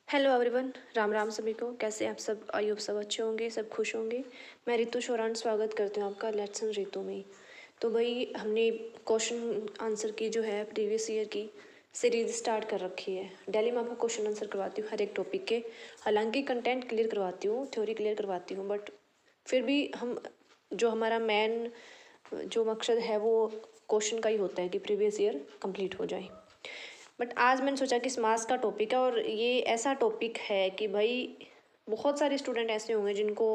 Hello everyone, Ram Ram सभी को। कैसे हैं आप सब? आई होप सब अच्छे होंगे, सब खुश होंगे। मैं रितु शोरान स्वागत करती हूँ आपका लेसन रितु में। तो भाई हमने क्वेश्चन आंसर की जो है प्रीवियस ईयर की सीरीज स्टार्ट कर रखी है। डेली मैं आपको क्वेश्चन आंसर करवाती हूँ हर एक टॉपिक के। हालांकि कंटेंट क्लियर करवाती हूँ, थ्योरी क्लियर करवाती हूँ, बट फिर भी हम जो हमारा मेन जो मकसद है वो क्वेश्चन का ही होता है कि प्रीवियस ईयर कंप्लीट हो जाए। बट आज मैंने सोचा कि समास का टॉपिक है और ये ऐसा टॉपिक है कि भाई बहुत सारे स्टूडेंट ऐसे होंगे जिनको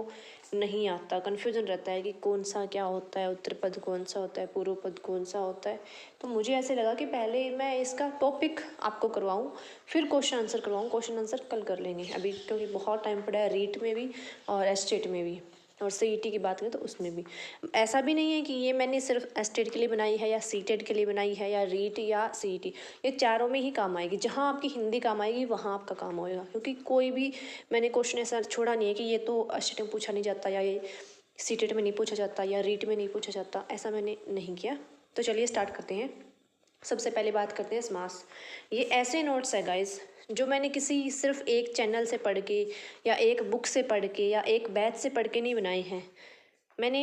नहीं आता, कन्फ्यूजन रहता है कि कौन सा क्या होता है, उत्तर पद कौन सा होता है, पूर्व पद कौन सा होता है। तो मुझे ऐसे लगा कि पहले मैं इसका टॉपिक आपको करवाऊँ, फिर क्वेश्चन आंसर करवाऊँ। क्वेश्चन आंसर कल कर लेंगे अभी, क्योंकि बहुत टाइम पड़ा है रीट में भी और एस्टेट में भी, और सीईटी की बात करें तो उसमें भी। ऐसा भी नहीं है कि ये मैंने सिर्फ एस्टेट के लिए बनाई है या सीटेट के लिए बनाई है या रीट या सीईटी। ये चारों में ही काम आएगी। जहाँ आपकी हिंदी काम आएगी वहाँ आपका काम होएगा, क्योंकि कोई भी मैंने क्वेश्चन ऐसा छोड़ा नहीं है कि ये तो एस्टेट में पूछा नहीं जाता या ये सीटेट में नहीं पूछा जाता या रीट में नहीं पूछा जाता, ऐसा मैंने नहीं किया। तो चलिए स्टार्ट करते हैं। सबसे पहले बात करते हैं समास। ये ऐसे नोट्स है गाइस जो मैंने किसी सिर्फ एक चैनल से पढ़ के या एक बुक से पढ़ के या एक बैच से पढ़ के नहीं बनाए हैं। मैंने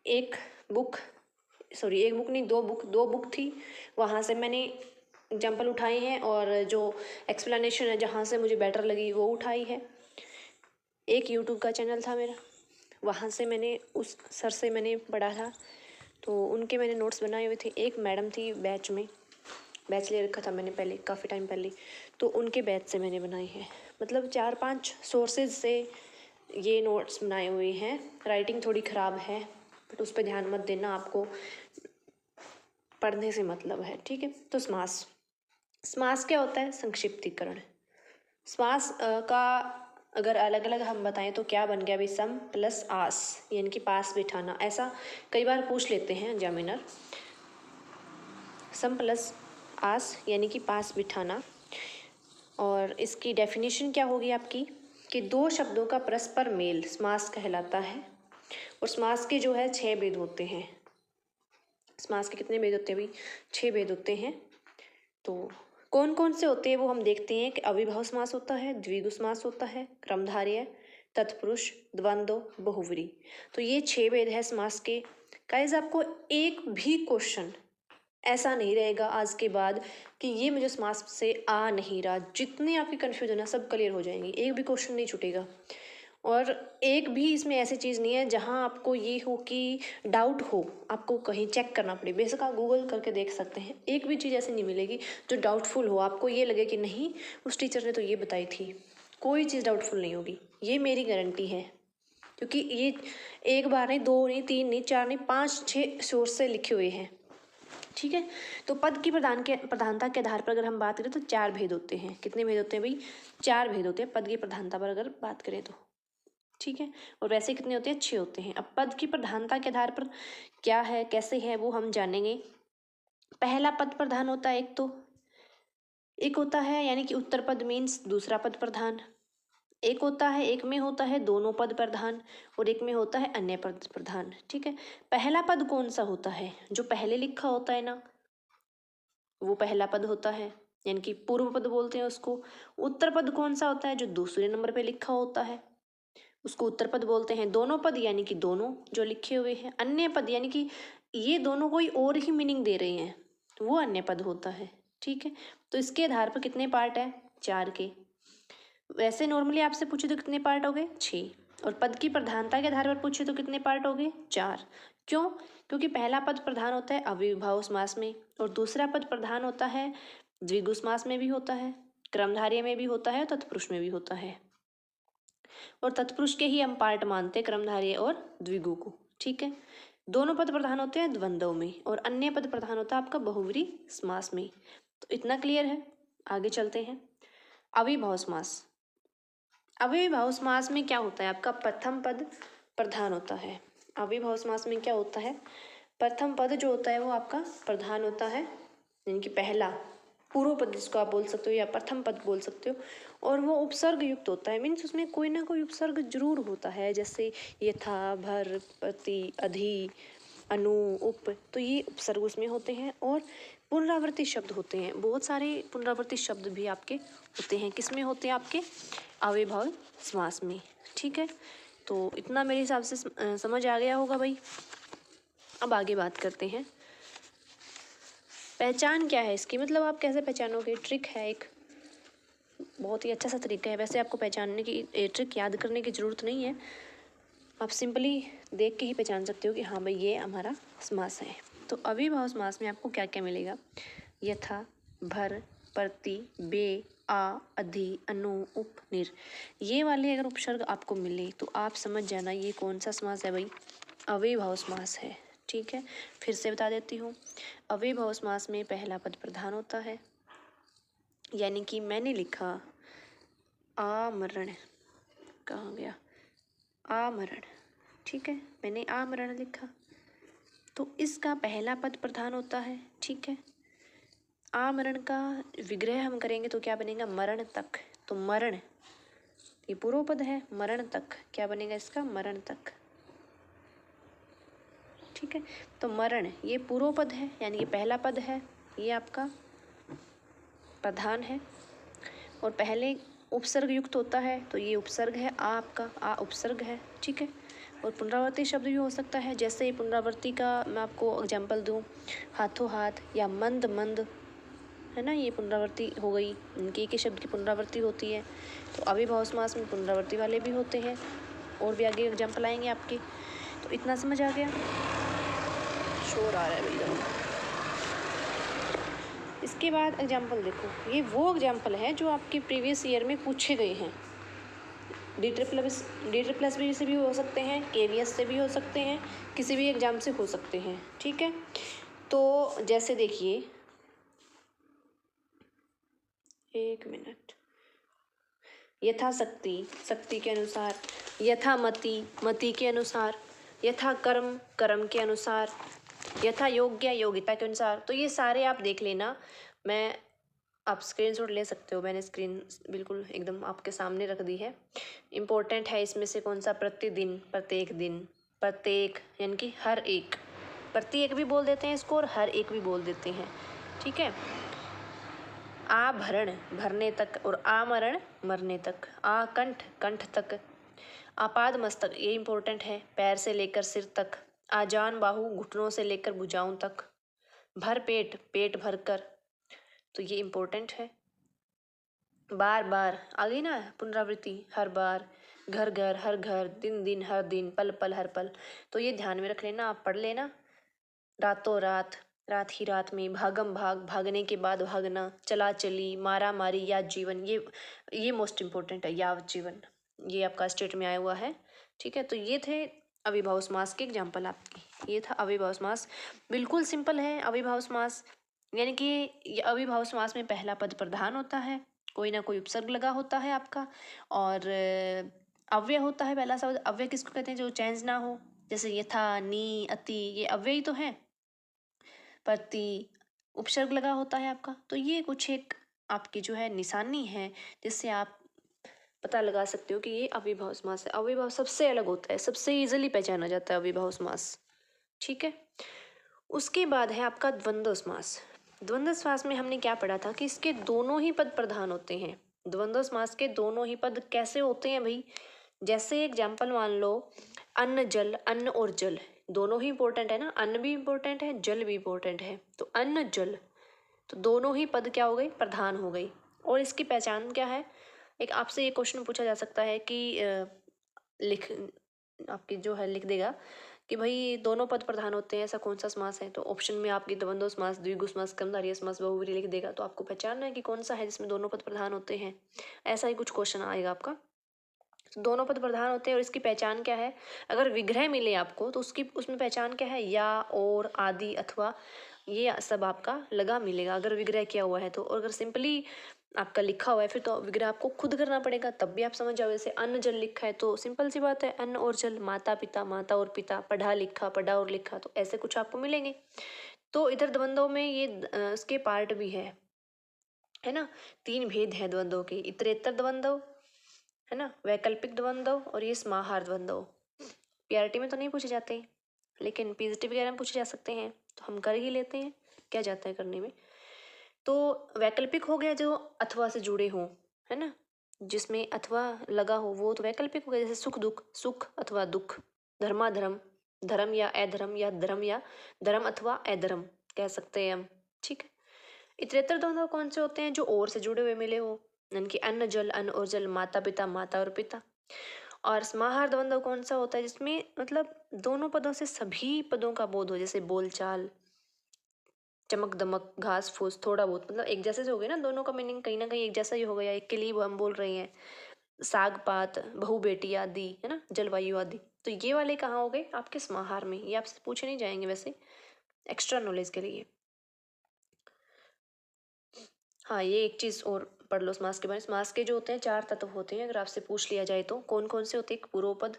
एक बुक एक बुक नहीं, दो बुक थी, वहाँ से मैंने एग्जाम्पल उठाए हैं और जो एक्सप्लेनेशन है जहाँ से मुझे बेटर लगी वो उठाई है। एक यूट्यूब का चैनल था मेरा, वहाँ से मैंने उस सर से मैंने पढ़ा था, तो उनके मैंने नोट्स बनाए हुए थे। एक मैडम थी बैच में, बैच ले रखा था मैंने पहले, काफ़ी टाइम पहले, तो उनके बैच से मैंने बनाए हैं। मतलब 4-5 सोर्सेज से ये नोट्स बनाए हुए हैं। राइटिंग थोड़ी ख़राब है बट उस पर ध्यान मत देना, आपको पढ़ने से मतलब है, ठीक है। तो समास, समास क्या होता है? संक्षिप्तीकरण। समास का अगर अलग अलग हम बताएं तो क्या बन गया भाई? सम प्लस आस, यानी कि पास बिठाना। ऐसा कई बार पूछ लेते हैं एग्जामिनर। सम प्लस आस यानी कि पास बिठाना। और इसकी डेफिनेशन क्या होगी आपकी कि दो शब्दों का परस्पर मेल समास कहलाता है। और समास के जो है 6 भेद होते हैं। समास के कितने भेद होते हैं भाई? 6 भेद होते हैं। तो कौन कौन से होते हैं वो हम देखते हैं कि अविभाव समास होता है, द्विगु समास होता है, क्रमधारय, तत्पुरुष, द्वंद्व, बहुव्रीहि। तो ये 6 भेद है समास के। गाइस आपको एक भी क्वेश्चन ऐसा नहीं रहेगा आज के बाद कि ये मुझे समास से आ नहीं रहा। जितने आपके कन्फ्यूजन है सब क्लियर हो जाएंगे, एक भी क्वेश्चन नहीं छूटेगा। और एक भी इसमें ऐसी चीज़ नहीं है जहाँ आपको ये हो कि डाउट हो, आपको कहीं चेक करना पड़े। बेशक आप गूगल करके देख सकते हैं, एक भी चीज़ ऐसी नहीं मिलेगी जो डाउटफुल हो, आपको ये लगे कि नहीं उस टीचर ने तो ये बताई थी। कोई चीज़ डाउटफुल नहीं होगी, ये मेरी गारंटी है। क्योंकि ये एक बार नहीं, दो नहीं, तीन नहीं, चार नहीं, 5-6 सोर्स से लिखे हुए हैं, ठीक है। तो पद की प्रधानता के आधार पर अगर हम बात करें तो 4 भेद होते हैं। कितने भेद होते हैं भाई? 4 भेद होते हैं पद की प्रधानता पर अगर बात करें तो, ठीक है। और वैसे कितने होते हैं? 6 होते हैं। अब पद की प्रधानता के आधार पर क्या है, कैसे है, वो हम जानेंगे। पहला पद प्रधान होता है एक होता है यानी कि उत्तर पद मीन्स दूसरा पद प्रधान। एक होता है, एक में होता है दोनों पद प्रधान और एक में होता है अन्य पद प्रधान, ठीक है। पहला पद कौन सा होता है? जो पहले लिखा होता है ना, वो पहला पद होता है, यानी कि पूर्व पद बोलते हैं उसको। उत्तर पद कौन सा होता है? जो दूसरे नंबर पे लिखा होता है, उसको उत्तर पद बोलते हैं। दोनों पद यानी कि दोनों जो लिखे हुए हैं। अन्य पद यानी कि ये दोनों कोई और ही मीनिंग दे रहे हैं, तो वो अन्य पद होता है, ठीक है। तो इसके आधार पर कितने पार्ट है? 4 के। वैसे नॉर्मली आपसे पूछे तो कितने पार्ट हो गए? 6। और पद की प्रधानता के आधार पर पूछे तो कितने पार्ट हो गए? 4। क्यों? क्योंकि पहला पद प्रधान होता है अविभाव समास में, और दूसरा पद प्रधान होता है द्विगु समास में भी होता है, क्रमधारय में भी होता है और तत्पुरुष में भी होता है। और तत्पुरुष के ही हम पार्ट मानते हैं क्रमधारय और द्विगु को, ठीक है। दोनों पद प्रधान होते हैं द्वंद्व में और अन्य पद प्रधान होता है आपका बहुव्रीहि समास में। तो इतना क्लियर है। आगे चलते हैं। अविभाव समास। अविभाव समास में क्या होता है? आपका प्रथम पद प्रधान होता है। अविभाव समास में क्या होता है? प्रथम पद जो होता है वो आपका प्रधान होता है, यानी कि पहला पूर्व पद जिसको आप बोल सकते हो या प्रथम पद बोल सकते हो। और वो उपसर्ग युक्त होता है, मीन्स उसमें कोई ना कोई उपसर्ग जरूर होता है, जैसे यथा, भर, प्रति, अधि, अनु, उप, तो ये उपसर्ग उसमें होते हैं। और पुनरावर्ती शब्द होते हैं, बहुत सारे पुनरावर्ती शब्द भी आपके होते हैं। किस में होते हैं? आपके अव्ययभाव समास में। ठीक है, तो इतना मेरे हिसाब से समझ आ गया होगा भाई। अब आगे बात करते हैं, पहचान क्या है इसकी, मतलब आप कैसे पहचानोगे। ट्रिक है एक, बहुत ही अच्छा सा तरीका है। वैसे आपको पहचानने की ट्रिक याद करने की ज़रूरत नहीं है, आप सिंपली देख के ही पहचान सकते हो कि हाँ भाई ये हमारा समास है। तो अव्ययभाव समास में आपको क्या क्या मिलेगा? यथा, भर, प्रति, बे, आ, अधि, अनु, उप, निर। ये वाले अगर उपसर्ग आपको मिले तो आप समझ जाना ये कौन सा समास है भाई, अव्ययभाव समास है। ठीक है, फिर से बता देती हूँ। अव्ययभाव समास में पहला पद प्रधान होता है, यानी कि मैंने लिखा आमरण, कहाँ गया आमरण। ठीक है, मैंने आमरण लिखा तो इसका पहला पद प्रधान होता है। ठीक है, आमरण का विग्रह हम करेंगे तो क्या बनेगा? मरण तक। तो मरण ये पूर्व पद है, मरण तक क्या बनेगा इसका? मरण तक। ठीक है, तो मरण ये पूर्व पद है, यानी ये पहला पद है, ये आपका प्रधान है और पहले उपसर्ग युक्त होता है तो ये उपसर्ग है, आ आपका आ उपसर्ग है। ठीक है, और पुनरावर्ती शब्द भी हो सकता है, जैसे पुनरावर्ती का मैं आपको एग्जांपल दूं, हाथों हाथ या मंद मंद, है ना, ये पुनरावर्ती हो गई, इनके एक ही शब्द की पुनरावर्ती होती है। तो अव्ययभाव समास में पुनरावर्ती वाले भी होते हैं, और भी आगे एग्जाम्पल आएंगे आपके। तो इतना समझ आ गया? शोर आ रहा है भाई। इसके बाद एग्जाम्पल देखो, ये वो एग्जाम्पल है जो आपके प्रीवियस ईयर में पूछे गए हैं। डी बी से भी हो सकते हैं, KVS से भी हो सकते हैं, किसी भी एग्जाम से हो सकते हैं। ठीक है, तो जैसे देखिए, एक मिनट, यथाशक्ति शक्ति के अनुसार, यथा मति मति के अनुसार, यथा कर्म कर्म के अनुसार, यथा योग्य योग्यता के अनुसार। तो ये सारे आप देख लेना, मैं आप स्क्रीनशॉट ले सकते हो, मैंने स्क्रीन बिल्कुल एकदम आपके सामने रख दी है। इम्पोर्टेंट है इसमें से कौन सा? प्रतिदिन, प्रत्येक दिन, प्रत्येक यानी कि हर एक, प्रत्येक भी बोल देते हैं इसको और हर एक भी बोल देते हैं। ठीक है, आभरण भरने तक और आमरण मरने तक, आकंठ कंठ तक, आपाद मस्तक ये इम्पोर्टेंट है, पैर से लेकर सिर तक, आजान बाहु घुटनों से लेकर भुजाओं तक, भर पेट पेट भर कर, तो ये इम्पोर्टेंट है। बार बार आ गई ना पुनरावृत्ति, हर बार, घर घर हर घर, दिन दिन हर दिन, पल पल हर पल, तो ये ध्यान में रख लेना, आप पढ़ लेना। रातों रात रात ही रात में, भागम भाग भागने के बाद भागना, चला चली, मारा मारी, या जीवन, ये मोस्ट इम्पोर्टेंट है, यावत जीवन, ये आपका स्टेट में आया हुआ है। ठीक है, तो ये थे अव्ययभाव समास के एग्जाम्पल आपके, ये था अव्ययभाव समास। बिल्कुल सिंपल है अव्ययभाव समास, यानी कि ये अव्ययभाव समास में पहला पद प्रधान होता है, कोई ना कोई उपसर्ग लगा होता है आपका, और अव्यय होता है पहला शब्द। अव्यय किसको कहते हैं? जो चेंज ना हो, जैसे यथा, नी, अति, ये अव्यय ही तो है। प्रति उपसर्ग लगा होता है आपका। तो ये कुछ एक आपकी जो है निशानी है, जिससे आप पता लगा सकते हो कि ये अव्ययभाव समास है। अव्ययभाव सबसे अलग होता है, सबसे इजीली पहचाना जाता है अव्ययभाव समास। ठीक है, उसके बाद है आपका द्वंद्व समास। द्वंद्व समास में हमने क्या पढ़ा था कि इसके दोनों ही पद प्रधान होते हैं। द्वंद्व समास के दोनों ही पद कैसे होते हैं भाई? जैसे एग्जाम्पल मान लो, अन्न जल, अन्न और जल दोनों ही इंपॉर्टेंट है ना, अन्न भी इंपॉर्टेंट है, जल भी इंपॉर्टेंट है। तो अन्न जल, तो दोनों ही पद क्या हो गई? प्रधान हो गई। और इसकी पहचान क्या है? एक आपसे ये क्वेश्चन पूछा जा सकता है कि लिख आपकी जो है लिख देगा कि भाई दोनों पद प्रधान होते हैं, ऐसा कौन सा समास है? तो ऑप्शन में आपकी द्वंद्व समास, द्विगु समास, कर्मधारय समास, बहुव्रीहि लिख देगा। तो आपको पहचानना है कि कौन सा है जिसमें दोनों पद प्रधान होते हैं। ऐसा ही कुछ क्वेश्चन आएगा आपका। दोनों पद प्रधान होते हैं और इसकी पहचान क्या है? अगर विग्रह मिले आपको तो उसमें पहचान क्या है? या, और, आदि, अथवा, ये सब आपका लगा मिलेगा अगर विग्रह किया हुआ है तो। और अगर सिंपली आपका लिखा हुआ है फिर तो विग्रह आपको खुद करना पड़ेगा, तब भी आप समझ जाओ। जैसे अन्न जल लिखा है तो सिंपल सी बात है, अन्न और जल, माता पिता, माता और पिता, पढ़ा लिखा, पढ़ा और लिखा, तो ऐसे कुछ आपको मिलेंगे। तो इधर द्वंद्व में ये इसके पार्ट भी है ना। 3 भेद है द्वंद्व के, इतरेतर द्वंद्व, है ना, वैकल्पिक द्वंद्व, और ये समाहार द्वंद्व। पीआरटी में तो नहीं पूछे जाते, लेकिन पीजीटी वगैरह में पूछे जा सकते हैं, तो हम कर ही लेते हैं, क्या जाता है करने में। तो वैकल्पिक हो गया जो अथवा से जुड़े हों, है ना, जिसमें अथवा लगा हो वो तो वैकल्पिक हो गया, जैसे सुख दुख, सुख अथवा दुख, धर्माधर्म, धर्म या अधर्म, या धर्म अथवा अधर्म कह सकते हैं हम। ठीक है। इतरेतर द्वंद्व कौन से होते हैं? जो और से जुड़े हुए मिले हो, यानी कि अन्न जल, अन्न और जल, माता पिता, माता और पिता। और समाहार द्वंद्व कौन सा होता है? जिसमें मतलब दोनों पदों से सभी पदों का बोध हो, जैसे बोलचाल, चमक दमक, घास फूस, थोड़ा बहुत, मतलब एक जैसे से हो गए ना, दोनों का मीनिंग कहीं ना कहीं एक जैसा ही हो गया। एक के लिए हम बोल रहे हैं साग पात, बहू बेटी आदि, है ना, जलवायु आदि। तो ये वाले कहाँ हो गए? आपके समाहार में। ये आपसे पूछे नहीं जाएंगे वैसे, एक्स्ट्रा नॉलेज के लिए। हाँ, ये एक चीज और पढ़ लो समास के बारे में। समास के जो होते हैं 4 तत्व होते हैं, अगर आपसे पूछ लिया जाए तो कौन कौन से होते हैं? पूर्व पद,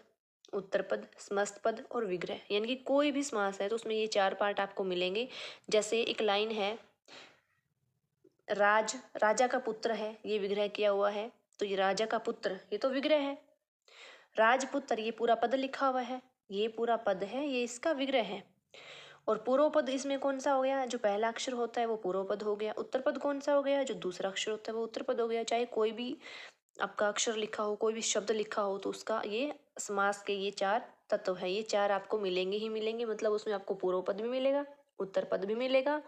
उत्तर पद, समस्त पद और विग्रह। यानी कि कोई भी समास है तो उसमें ये 4 पार्ट आपको मिलेंगे। जैसे एक लाइन है, राजा का पुत्र है, ये विग्रह किया हुआ है, तो ये राजा का पुत्र, ये तो विग्रह है। राजपुत्र, ये पूरा पद लिखा हुआ है, ये पूरा पद है, ये इसका विग्रह है। और पूर्व पद इसमें कौन सा हो गया? जो पहला अक्षर होता है वो पूर्व पद हो गया। उत्तर पद कौन सा हो गया? जो दूसरा अक्षर होता है वो उत्तर पद हो गया। चाहे कोई भी आपका अक्षर लिखा हो, कोई भी शब्द लिखा हो, तो उसका ये समास के ये 4 तत्व है, ये 4 आपको मिलेंगे ही मिलेंगे। मतलब उसमें आपको पूर्व पद भी मिलेगा, उत्तर पद भी मिलेगा,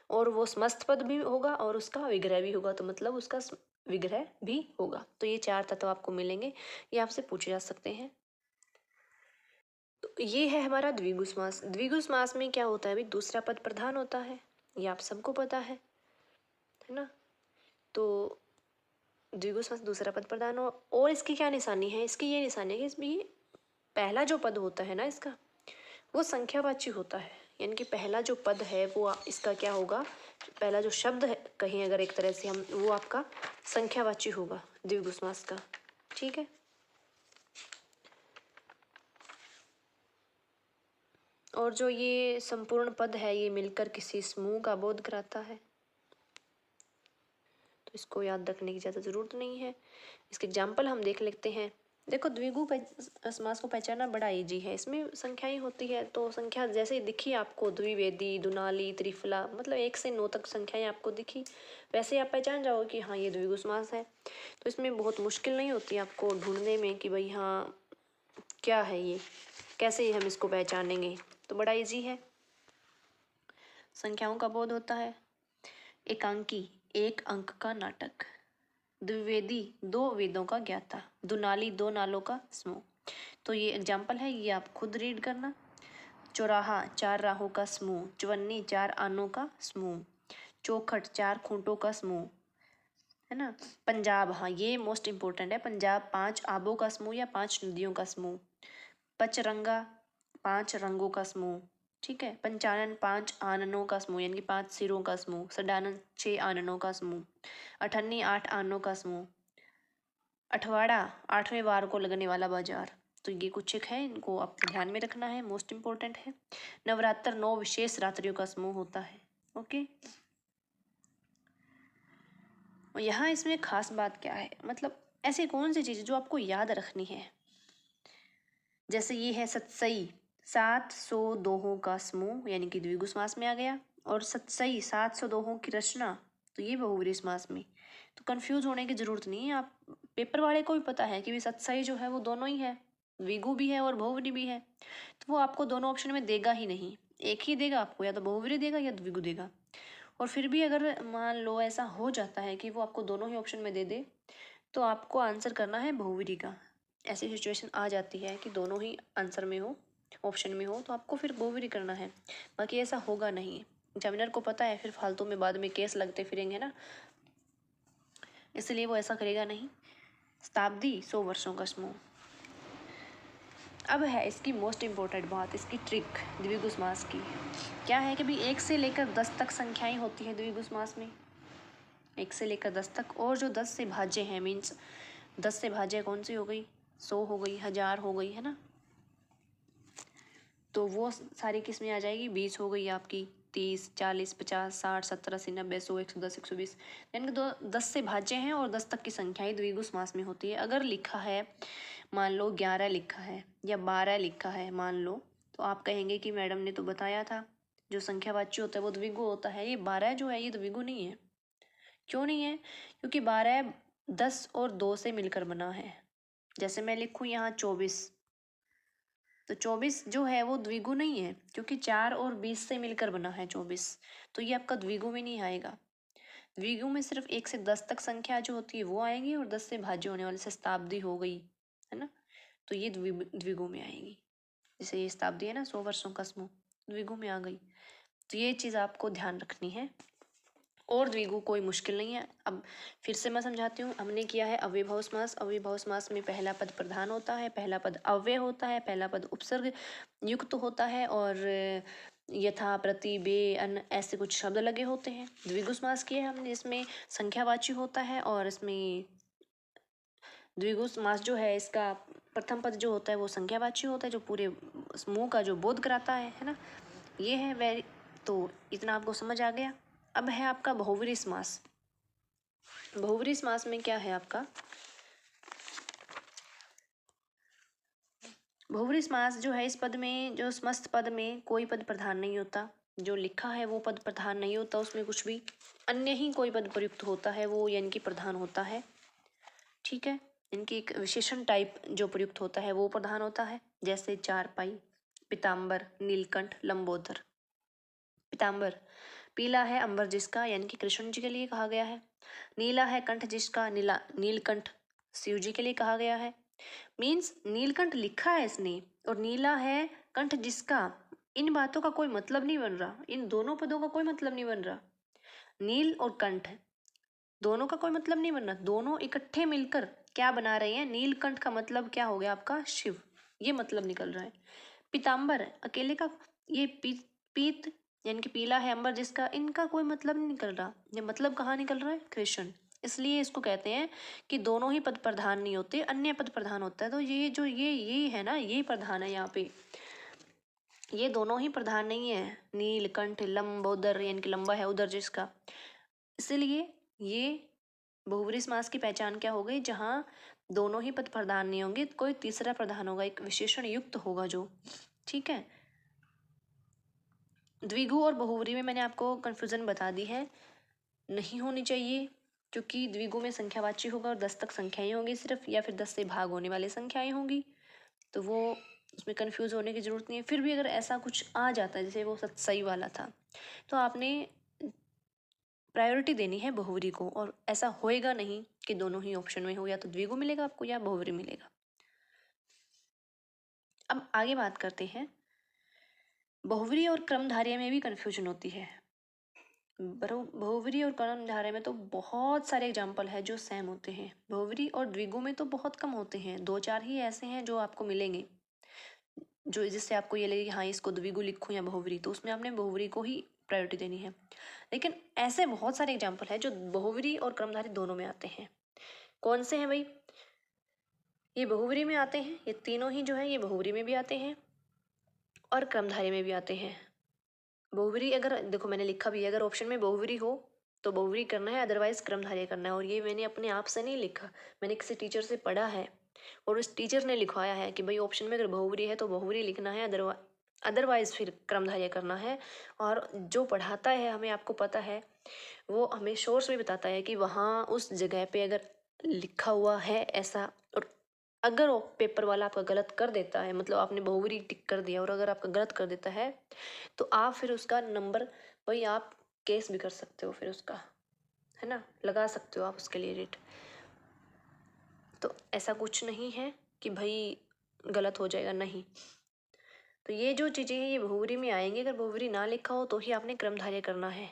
और वो समस्त पद भी होगा, और उसका विग्रह भी होगा, तो मतलब उसका विग्रह भी होगा। तो ये 4 तत्व आपको मिलेंगे, ये आपसे पूछे जा सकते हैं। तो ये है हमारा द्विगु समास। द्विगु समास में क्या होता है? अभी दूसरा पद प्रधान होता है, ये आप सबको पता है ना। तो द्विगु समास दूसरा पद प्रधान हो, और इसकी क्या निशानी है? इसकी ये निशानी है कि इसमें पहला जो पद होता है ना इसका, वो संख्यावाची होता है। यानी कि पहला जो पद है वो इसका क्या होगा? पहला जो शब्द है, कहीं अगर एक तरह से हम, वो आपका संख्यावाची होगा द्विगु समास का। ठीक है। और जो ये संपूर्ण पद है, ये मिलकर किसी समूह का बोध कराता है, तो इसको याद रखने की ज़्यादा ज़रूरत नहीं है। इसके एग्जाम्पल हम देख लेते हैं। देखो, द्विगु समास को पहचानना बड़ा इजी है। इसमें संख्याएं होती है, तो संख्या जैसे दिखी आपको, द्विवेदी, दुनाली, त्रिफला, मतलब 1 से 9 तक संख्याएं आपको दिखी, वैसे आप पहचान जाओगे कि हाँ ये द्विगु समास है। तो इसमें बहुत मुश्किल नहीं होती आपको ढूंढने में कि भाई हाँ क्या है ये, कैसे हम इसको पहचानेंगे। तो बड़ा इजी है। संख्याओं का बोध होता है। एकांकी, 1 अंक का नाटक। द्विवेदी, 2 वेदों का ज्ञाता। दुनाली, 2 नालों का समूह। तो ये एग्जाम्पल है, ये आप खुद रीड करना। चौराहा, 4 राहों का समूह। चवन्नी, 4 आनों का समूह। चौखट, 4 खूंटों का समूह, है ना। पंजाब, हाँ ये मोस्ट इंपॉर्टेंट है। पंजाब, 5 आबों का समूह या 5 नदियों का समूह। पचरंगा, 5 रंगों का समूह। ठीक है। पंचानन, 5 आननों का समूह, यानी कि 5 सिरों का समूह। सडानन, 6 आननों का समूह। अठन्नी, 8 आनों का समूह। अठवाड़ा, 8वें वार को लगने वाला बाजार। तो ये कुछ एक है, इनको आपको ध्यान में रखना है, मोस्ट इंपॉर्टेंट है। नवरात्र, 9 विशेष रात्रियों का समूह होता है। ओके। और यहाँ इसमें खास बात क्या है, मतलब ऐसी कौन सी चीज़ जो आपको याद रखनी है? जैसे ये है सतसई, 700 दोहों का समूह, यानी कि द्विगु समास में आ गया। और सतसई, 700 दोहों की रचना, तो ये बहुब्रीहि समास में। तो कंफ्यूज होने की जरूरत नहीं है, आप पेपर वाले को भी पता है कि भी सतसई जो है वो दोनों ही है, द्विगु भी है और बहुब्रीहि भी है। तो वो आपको दोनों ऑप्शन में देगा ही नहीं, एक ही देगा आपको, या तो बहुब्रीहि देगा या द्विगु देगा। और फिर भी अगर मान लो ऐसा हो जाता है कि वो आपको दोनों ही ऑप्शन में दे दे, तो आपको आंसर करना है बहुब्रीहि का। ऐसी सिचुएशन आ जाती है कि दोनों ही आंसर में हो, ऑप्शन में हो, तो आपको फिर बहुब्रीहि करना है। बाकी ऐसा होगा नहीं, एग्जामिनर को पता है, फिर फालतू में बाद में केस लगते फिरेंगे ना, इसलिए वो ऐसा करेगा नहीं। शताब्दी, 100 वर्षों का समूह। अब है इसकी मोस्ट इम्पोर्टेंट बात, इसकी ट्रिक द्विगु समास की। क्या है कि भी 1 से लेकर 10 तक संख्याएं होती हैं द्विगु समास में, 1 से लेकर 10 तक। और जो 10 से भाज्य हैं, मीन्स 10 से भाज्य कौन सी हो गई? 100 हो गई, 1000 हो गई, है ना। तो वो सारी किस में आ जाएगी? 20 हो गई आपकी, 30, 40, 50, 60, 70, 80, 90, 100, 110, 120। यानी कि 10 से भाज्य हैं और 10 तक की संख्याएं द्विगु समास में होती है। अगर लिखा है, मान लो 11 लिखा है या 12 लिखा है मान लो, तो आप कहेंगे कि मैडम ने तो बताया था जो संख्यावाची होता है वो द्विगु होता है, ये 12 जो है ये द्विगु नहीं है। क्यों नहीं है? क्योंकि 12 10 और 2 से मिलकर बना है। जैसे मैं लिखूँ यहाँ 24, तो 24 जो है वो द्विगु नहीं है, क्योंकि 4 और 20 से मिलकर बना है 24, तो ये आपका द्विगु में नहीं आएगा। द्विगु में सिर्फ 1 से 10 तक संख्या जो होती है वो आएगी, और 10 से भाज्य होने वाली शताब्दी हो गई, है ना, तो ये द्विगु में आएगी। जैसे ये शताब्दी है ना, 100 वर्षों का समूह, द्विगु में आ गई। तो ये चीज़ आपको ध्यान रखनी है, और द्विगु कोई मुश्किल नहीं है। अब फिर से मैं समझाती हूँ। हमने किया है अव्ययभाव समास। अव्ययभाव समास में पहला पद प्रधान होता है, पहला पद अव्यय होता है, पहला पद उपसर्ग युक्त होता है, और यथा, प्रति, बे, अन ऐसे कुछ शब्द लगे होते हैं। द्विगु समास किया है हमने, इसमें संख्यावाची होता है, और इसमें द्विगु समास जो है इसका प्रथम पद जो होता है वो संख्यावाची होता है, जो पूरे समूह का जो बोध कराता है ना। ये है वेरी, तो इतना आपको समझ आ गया। अब है आपका बहुव्रीहि समास। बहुव्रीहि समास में क्या है आपका? बहुव्रीहि समास जो है, इस पद में जो समस्त पद में कोई पद प्रधान नहीं होता, जो लिखा है वो पद प्रधान नहीं होता उसमें कुछ भी, अन्य ही कोई पद प्रयुक्त होता है वो यानी कि प्रधान होता है। ठीक है, इनकी एक विशेषण टाइप जो प्रयुक्त होता है वो प्रधान होता है। जैसे चारपाई, पीताम्बर, नीलकंठ, लंबोदर। पीताम्बर पीला है अंबर जिसका, यानी कि कृष्ण जी के लिए कहा गया है। नीला है कंठ जिसका, नीलकंठ शिव जी के लिए कहा गया है। मीन्स नीलकंठ लिखा है इसने, और नीला है कंठ जिसका, इन बातों का कोई मतलब नहीं बन रहा, इन दोनों पदों का कोई मतलब नहीं बन रहा। नील और कंठ दोनों का कोई मतलब नहीं बन रहा, दोनों इकट्ठे मिलकर क्या बना रहे हैं? नीलकंठ का मतलब क्या हो गया आपका? शिव, ये मतलब निकल रहा है। पीताम्बर अकेले का, ये पीत यानी कि पीला है अंबर जिसका, इनका कोई मतलब नहीं निकल रहा, ये मतलब कहाँ निकल रहा है? कृष्ण। इसलिए इसको कहते हैं कि दोनों ही पद प्रधान नहीं होते, अन्य पद प्रधान होता है। तो ये जो ये है ना, ये प्रधान है यहाँ पे, ये दोनों ही प्रधान नहीं है। नीलकंठ, लंबोदर यानी कि लंबा है उदर जिसका, इसलिए ये बहुव्रीहि समास की पहचान क्या हो गई? जहाँ दोनों ही पद प्रधान नहीं होंगे, कोई तीसरा प्रधान होगा, एक विशेषण युक्त होगा जो। ठीक है, द्विगु और बहुव्रीहि में मैंने आपको कन्फ्यूजन बता दी है, नहीं होनी चाहिए, क्योंकि द्विगु में संख्यावाची होगा और 10 तक संख्याएं होंगी सिर्फ, या फिर 10 से भाग होने वाली संख्याएं होंगी, तो वो उसमें कंफ्यूज होने की ज़रूरत नहीं है। फिर भी अगर ऐसा कुछ आ जाता है, जैसे वो सही वाला था, तो आपने प्रायोरिटी देनी है बहुव्रीहि को, और ऐसा होएगा नहीं कि दोनों ही ऑप्शन में हो, या तो द्विगु मिलेगा आपको या बहुव्रीहि मिलेगा। अब आगे बात करते हैं, बहुव्रीहि और क्रमधारय में भी कन्फ्यूजन होती है। बहुव्रीहि और क्रमधारय में तो बहुत सारे एग्जाम्पल है जो सेम होते हैं। बहुव्रीहि और द्विगु में तो बहुत कम होते हैं, 2-4 ही ऐसे हैं जो आपको मिलेंगे, जो जिससे आपको ये लगे कि हाँ इसको द्विगु लिखूँ या बहुव्रीहि, तो उसमें आपने बहुव्रीहि को ही प्रायोरिटी देनी है। लेकिन ऐसे बहुत सारे एग्जाम्पल है जो बहुव्रीहि और क्रमधारय दोनों में आते हैं। कौन से हैं भाई? ये बहुव्रीहि में आते हैं, ये तीनों ही जो है ये बहुव्रीहि में भी आते हैं और क्रमधारय में भी आते हैं। बहुव्रीहि अगर देखो मैंने लिखा भी है, अगर ऑप्शन में बहुव्रीहि हो तो बहुव्रीहि करना है, अदरवाइज क्रमधारय करना है। और ये मैंने अपने आप से नहीं लिखा, मैंने किसी टीचर से पढ़ा है, और उस टीचर ने लिखवाया है कि भाई ऑप्शन में अगर बहुव्रीहि है तो बहुव्रीहि लिखना है, अदरवाइज फिर क्रमधारय करना है। और जो पढ़ाता है हमें, आपको पता है, वो हमें सोर्स भी बताता है कि वहाँ उस जगह पे अगर लिखा हुआ है ऐसा, और अगर वो पेपर वाला आपका गलत कर देता है, मतलब आपने बहुव्रीहि टिक कर दिया और अगर आपका गलत कर देता है, तो आप फिर उसका नंबर, भाई आप केस भी कर सकते हो फिर उसका, है ना, लगा सकते हो आप उसके लिए रेट। तो ऐसा कुछ नहीं है कि भाई गलत हो जाएगा, नहीं। तो ये जो चीज़ें हैं ये बहुव्रीहि में आएंगी, अगर बहुव्रीहि ना लिखा हो तो ही आपने क्रमधारय करना है,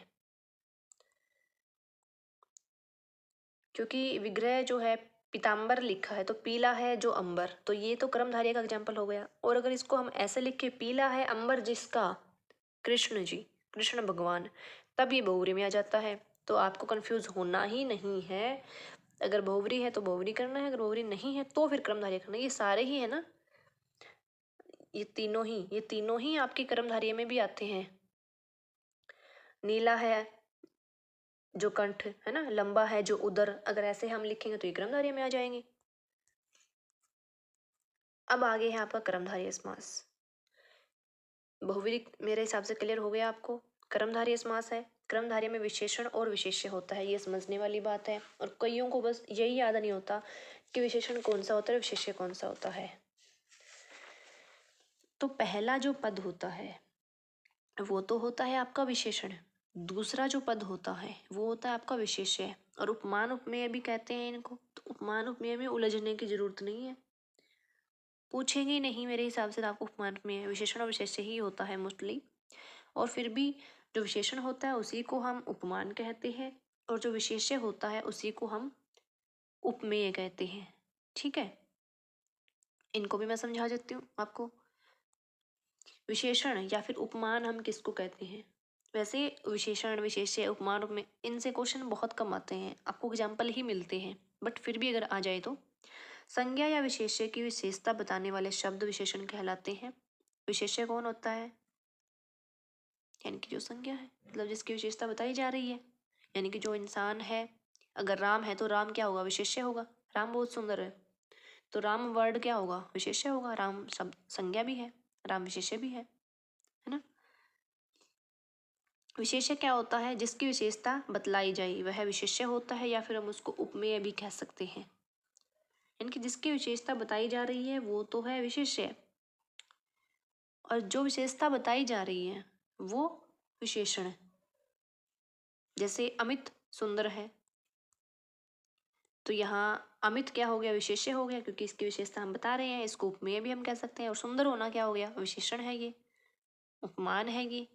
क्योंकि विग्रह जो है पीताम्बर लिखा है तो पीला है जो अंबर, तो ये तो क्रमधारय का एग्जाम्पल हो गया। और अगर इसको हम ऐसे लिखे, पीला है अंबर जिसका, कृष्ण जी, कृष्ण भगवान, तब ये बहुव्रीहि में आ जाता है। तो आपको कंफ्यूज होना ही नहीं है, अगर बहुव्रीहि है तो बहुव्रीहि करना है, अगर बहुव्रीहि नहीं है तो फिर क्रमधारय करना है। ये सारे ही है ना, ये तीनों ही आपके क्रमधारय में भी आते हैं। नीला है जो कंठ, है ना, लंबा है जो उदर, अगर ऐसे हम लिखेंगे तो ये क्रमधारय में आ जाएंगे। अब आगे है आपका क्रमधारय समास। बहुव्रीहि मेरे हिसाब से क्लियर हो गया आपको। क्रमधारय समास है, क्रमधारय में विशेषण और विशेष्य होता है, ये समझने वाली बात है। और कईयों को बस यही याद नहीं होता कि विशेषण कौन सा होता है, विशेष्य कौन सा होता है। तो पहला जो पद होता है वो तो होता है आपका विशेषण, दूसरा जो पद होता है वो होता है आपका विशेष्य। और उपमान उपमेय भी कहते हैं इनको। तो उपमान उपमेय में उलझने की जरूरत नहीं है, पूछेंगे नहीं मेरे हिसाब से। तो आपको उपमान उपमेय विशेषण और विशेष्य ही होता है मोस्टली। और फिर भी जो विशेषण होता है उसी को हम उपमान कहते हैं, और जो विशेष्य होता है उसी को हम उपमेय कहते हैं। ठीक है, इनको भी मैं समझा देती हूँ आपको। विशेषण या फिर उपमान हम किसको कहते हैं? वैसे विशेषण, विशेष्य, उपमान, उपमेय इनसे क्वेश्चन बहुत कम आते हैं, आपको एग्जाम्पल ही मिलते हैं। बट फिर भी अगर आ जाए तो संज्ञा या विशेष्य की विशेषता बताने वाले शब्द विशेषण कहलाते हैं। विशेष्य कौन होता है? यानी कि जो संज्ञा है, मतलब जिसकी विशेषता बताई जा रही है। यानी कि जो इंसान है, अगर राम है तो राम क्या होगा? विशेष्य होगा। राम बहुत सुंदर है तो राम वर्ड क्या होगा? विशेष्य होगा। राम शब्द संज्ञा भी है, राम विशेष्य भी है ना। विशेष्य क्या होता है? जिसकी विशेषता बतलाई जाए वह विशेष्य होता है, या फिर हम उसको उपमेय भी कह सकते हैं। यानी कि जिसकी विशेषता बताई जा रही है वो तो है विशेष्य, और जो विशेषता बताई जा रही है वो विशेषण है। जैसे अमित सुंदर है, तो यहाँ अमित क्या हो गया? विशेष्य हो गया, क्योंकि इसकी विशेषता हम बता रहे हैं। इसको उपमेय भी हम कह सकते हैं। और सुंदर होना क्या हो गया? विशेषण है, ये उपमान है। ये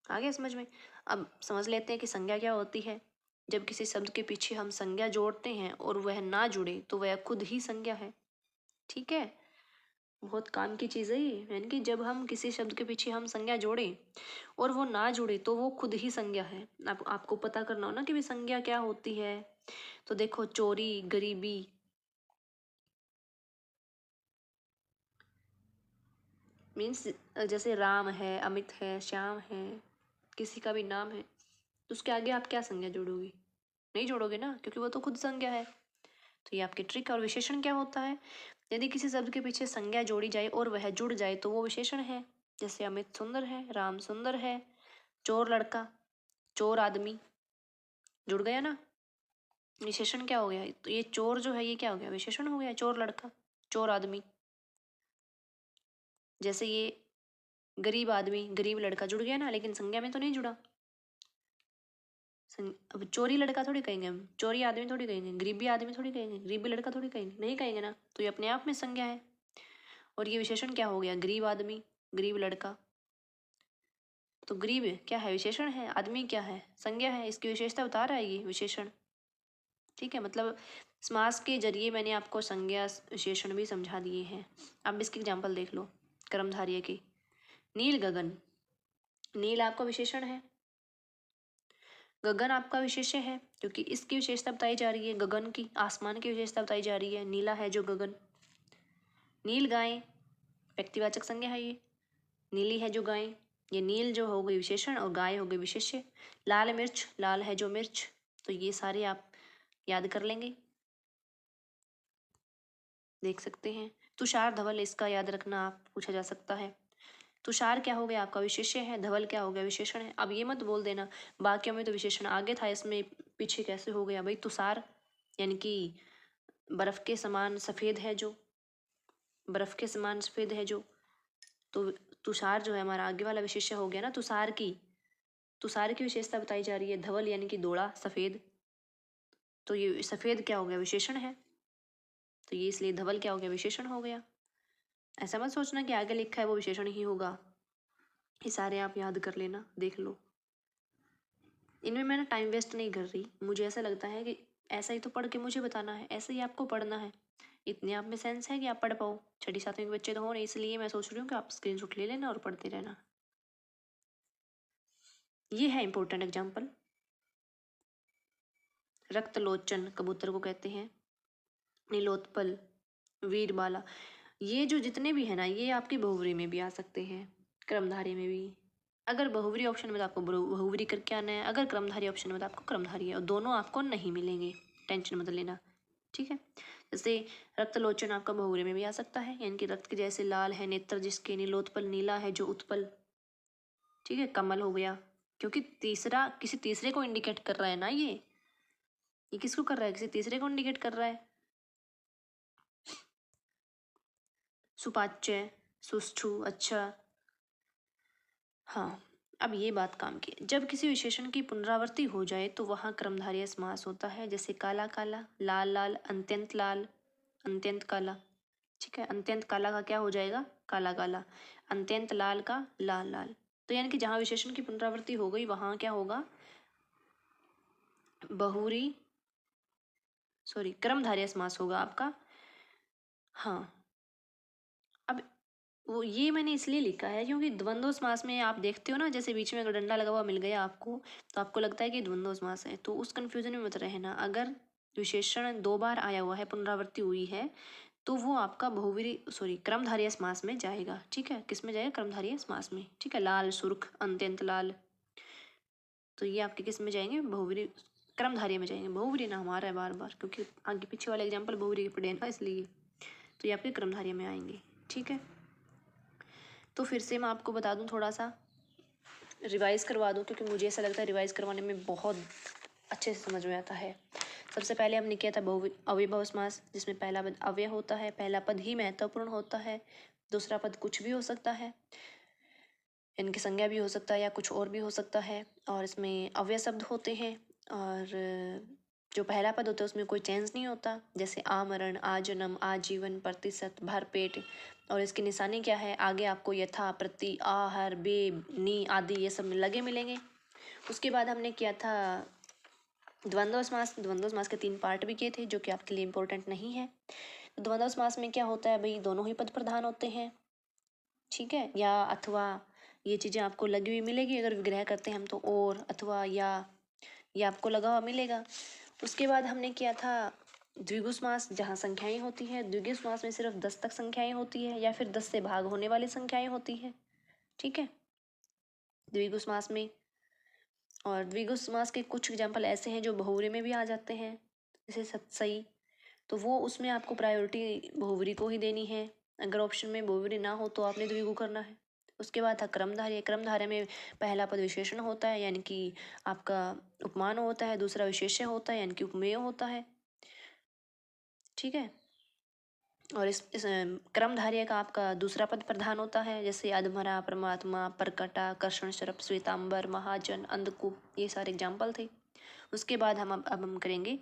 आ गया समझ में? अब समझ लेते हैं कि संज्ञा क्या होती है। जब किसी शब्द के पीछे हम संज्ञा जोड़ते हैं और वह ना जुड़े तो वह खुद ही संज्ञा है। ठीक है, बहुत काम की चीज़ है ये। यानी कि जब हम किसी शब्द के पीछे हम संज्ञा जोड़ें और वो ना जुड़े तो वो खुद ही संज्ञा है। आपको पता करना हो ना कि भी संज्ञा क्या होती है। तो देखो, चोरी, गरीबी, मीन्स जैसे राम है, अमित है, श्याम है, किसी का भी नाम है, तो उसके आगे आप क्या संज्ञा जोड़ोगे? नहीं जोड़ोगे ना, क्योंकि वो तो खुद संज्ञा है। तो ये आपकी ट्रिक। और विशेषण क्या होता है? यदि किसी शब्द के पीछे संज्ञा जोड़ी जाए और वह जुड़ जाए तो वो विशेषण है। जैसे अमित सुंदर है, राम सुंदर है, चोर लड़का, चोर आदमी, जुड़ गया ना, विशेषण क्या हो गया? तो ये चोर जो है ये क्या हो गया? विशेषण हो गया। चोर लड़का, चोर आदमी। जैसे ये गरीब आदमी, गरीब लड़का, जुड़ गया ना, लेकिन संज्ञा में तो नहीं जुड़ा। अब चोरी लड़का थोड़ी कहेंगे हम, चोरी आदमी थोड़ी कहेंगे, गरीबी आदमी थोड़ी कहेंगे, गरीबी लड़का थोड़ी कहेंगे, नहीं कहेंगे ना। तो ये अपने आप में संज्ञा है। और ये विशेषण क्या हो गया? गरीब आदमी, गरीब लड़का। तो गरीब क्या है? विशेषण है। आदमी क्या है? संज्ञा है। इसकी विशेषता बता रहा है ये विशेषण। ठीक है, मतलब समास के जरिए मैंने आपको संज्ञा विशेषण भी समझा दिए हैं। अब इसकी एग्जाम्पल देख लो कर्मधारय की। नील गगन, नील आपका विशेषण है, गगन आपका विशेष्य है, क्योंकि इसकी विशेषता बताई जा रही है गगन की, आसमान की विशेषता बताई जा रही है, नीला है जो गगन। नील गाय व्यक्तिवाचक संज्ञा है, ये नीली है जो गाय। ये नील जो हो गई विशेषण और गाय हो गई विशेष्य। लाल मिर्च, लाल है जो मिर्च। तो ये सारे आप याद कर लेंगे, देख सकते हैं। तुषार धवल, इसका याद रखना आप, पूछा जा सकता है। तुषार क्या हो गया? आपका विशेष्य है। धवल क्या हो गया? विशेषण है। अब ये मत बोल देना बाकियों में तो विशेषण आगे था, इसमें पीछे कैसे हो गया? भाई तुषार यानी कि बर्फ के समान सफ़ेद है जो, बर्फ के समान सफ़ेद है जो। तो तुषार जो है हमारा आगे वाला विशेष्य हो गया ना। तुषार की विशेषता बताई जा रही है। धवल यानी कि दोड़ा, सफ़ेद। तो ये सफ़ेद क्या हो गया? विशेषण है। तो ये इसलिए धवल क्या हो गया? विशेषण हो गया। ऐसा मत सोचना कि आगे लिखा है वो विशेषण ही होगा। ये सारे आप याद कर लेना, देख लो। इनमें मैं ना टाइम वेस्ट नहीं कर रही। मुझे ऐसा लगता है कि ऐसा ही तो पढ़ के मुझे बताना है, ऐसे ही आपको पढ़ना है। इतने आप में सेंस है कि आप पढ़ पाओ। छठी सातवीं के बच्चे तो हो नहीं, इसलिए मैं सोच रही हूँ कि आप स्क्रीनशॉट ले लेना और पढ़ते रहना। ये है इंपॉर्टेंट एग्जाम्पल। रक्तलोचन कबूतर को कहते हैं। नीलोत्पल, वीरबाला, ये जो जितने भी है ना ये आपकी बहुव्रीहि में भी आ सकते हैं, क्रमधारी में भी। अगर बहुव्रीहि ऑप्शन में तो आपको बहुव्रीहि करके आना है, अगर क्रमधारी ऑप्शन में तो आपको क्रमधारी है, और दोनों आपको नहीं मिलेंगे, टेंशन मत लेना। ठीक है, जैसे रक्तलोचन आपका बहुव्रीहि में भी आ सकता है, यानी कि रक्त के जैसे लाल है नेत्र जिसके। नीलोत्पल नीला है जो उत्पल। ठीक है, कमल हो गया। क्योंकि तीसरा किसी तीसरे को इंडिकेट कर रहा है ना, ये किसको कर रहा है, किसी तीसरे को इंडिकेट कर रहा है। सुपाच्य, सुष्ठु, अच्छा। हाँ, अब ये बात काम की। जब किसी विशेषण की पुनरावृत्ति हो जाए तो वहाँ क्रमधारय समास होता है, जैसे काला काला, लाल लाल, लाल, अत्यंत काला। ठीक है, अत्यंत काला का क्या हो जाएगा, काला काला, अत्यंत लाल का लाल लाल। तो यानी कि जहाँ विशेषण की पुनरावृत्ति हो गई वहाँ क्या होगा, बहुरी सॉरी क्रमधारय समास होगा आपका। हाँ, अब वो ये मैंने इसलिए लिखा है क्योंकि द्वंद्व समास में आप देखते हो ना, जैसे बीच में अगर डंडा लगा हुआ मिल गया आपको तो आपको लगता है कि द्वंद्व समास है, तो उस कंफ्यूजन में मत रहना। अगर विशेषण 2 बार आया हुआ है, पुनरावृत्ति हुई है, तो वो आपका क्रमधारय समास में जाएगा। ठीक है, किस में जाएगा, क्रमधारय समास में। ठीक है, लाल, सुर्ख, अत्यंत लाल, तो ये आपके किस में जाएंगे, बहुव्रीहि क्रमधारय में जाएंगे। बहुव्रीहि ना हमारा है बार बार, क्योंकि आगे पीछे वाले एग्जाम्पल बहुव्रीहि के पढ़े ना, इसलिए तो ये आपके क्रमधारय में आएंगे। ठीक है, तो फिर से मैं आपको बता दूं, थोड़ा सा रिवाइज करवा दूं, क्योंकि मुझे ऐसा लगता है रिवाइज करवाने में बहुत अच्छे से समझ में आता है। सबसे पहले हमने किया था अव्ययभाव समास, जिसमें पहला पद अव्यय होता है, पहला पद ही महत्वपूर्ण होता है, दूसरा पद कुछ भी हो सकता है, इनकी संज्ञा भी हो सकता है या कुछ और भी हो सकता है, और इसमें अव्यय शब्द होते हैं। और जो पहला पद होता है उसमें कोई चेंज नहीं होता, जैसे आमरण, आजन्म, आजीवन, प्रतिशत, भरपेट। और इसकी निशानी क्या है, आगे आपको यथा, प्रति, आहर, बे, नी आदि ये सब लगे मिलेंगे। उसके बाद हमने किया था द्वंद्व समास। द्वंद्व समास के 3 पार्ट भी किए थे, जो कि आपके लिए इम्पोर्टेंट नहीं है। द्वंद्व समास में क्या होता है भाई, दोनों ही पद प्रधान होते हैं। ठीक है, या अथवा ये चीज़ें आपको लगी हुई मिलेगी अगर विग्रह करते हैं हम तो, और अथवा या ये आपको लगा हुआ मिलेगा। उसके बाद हमने किया था द्विगु समास, जहाँ संख्याएं होती हैं। द्विगु समास में सिर्फ 10 तक संख्याएं होती है, या फिर 10 से भाग होने वाली संख्याएं होती है। ठीक है, द्विगु समास में। और द्विगु समास के कुछ एग्जाम्पल ऐसे हैं जो बहुव्रीहि में भी आ जाते हैं, जैसे सतसई, तो वो उसमें आपको प्रायोरिटी बहुव्रीहि को ही देनी है। अगर ऑप्शन में बहुव्रीहि ना हो तो आपने द्विगु करना है। उसके बाद था क्रमधारय। क्रमधारय में पहला पद विशेषण होता है, यानी कि आपका उपमान होता है, दूसरा विशेष्य होता है, यानी कि उपमेय होता है। ठीक है, और इस क्रमधारय का आपका दूसरा पद प्रधान होता है, जैसे अधमरा, परमात्मा, परकटा, कर्षण शरप, श्वेतांबर, महाजन, अंधकूप, ये सारे एग्जाम्पल थे। उसके बाद अब हम करेंगे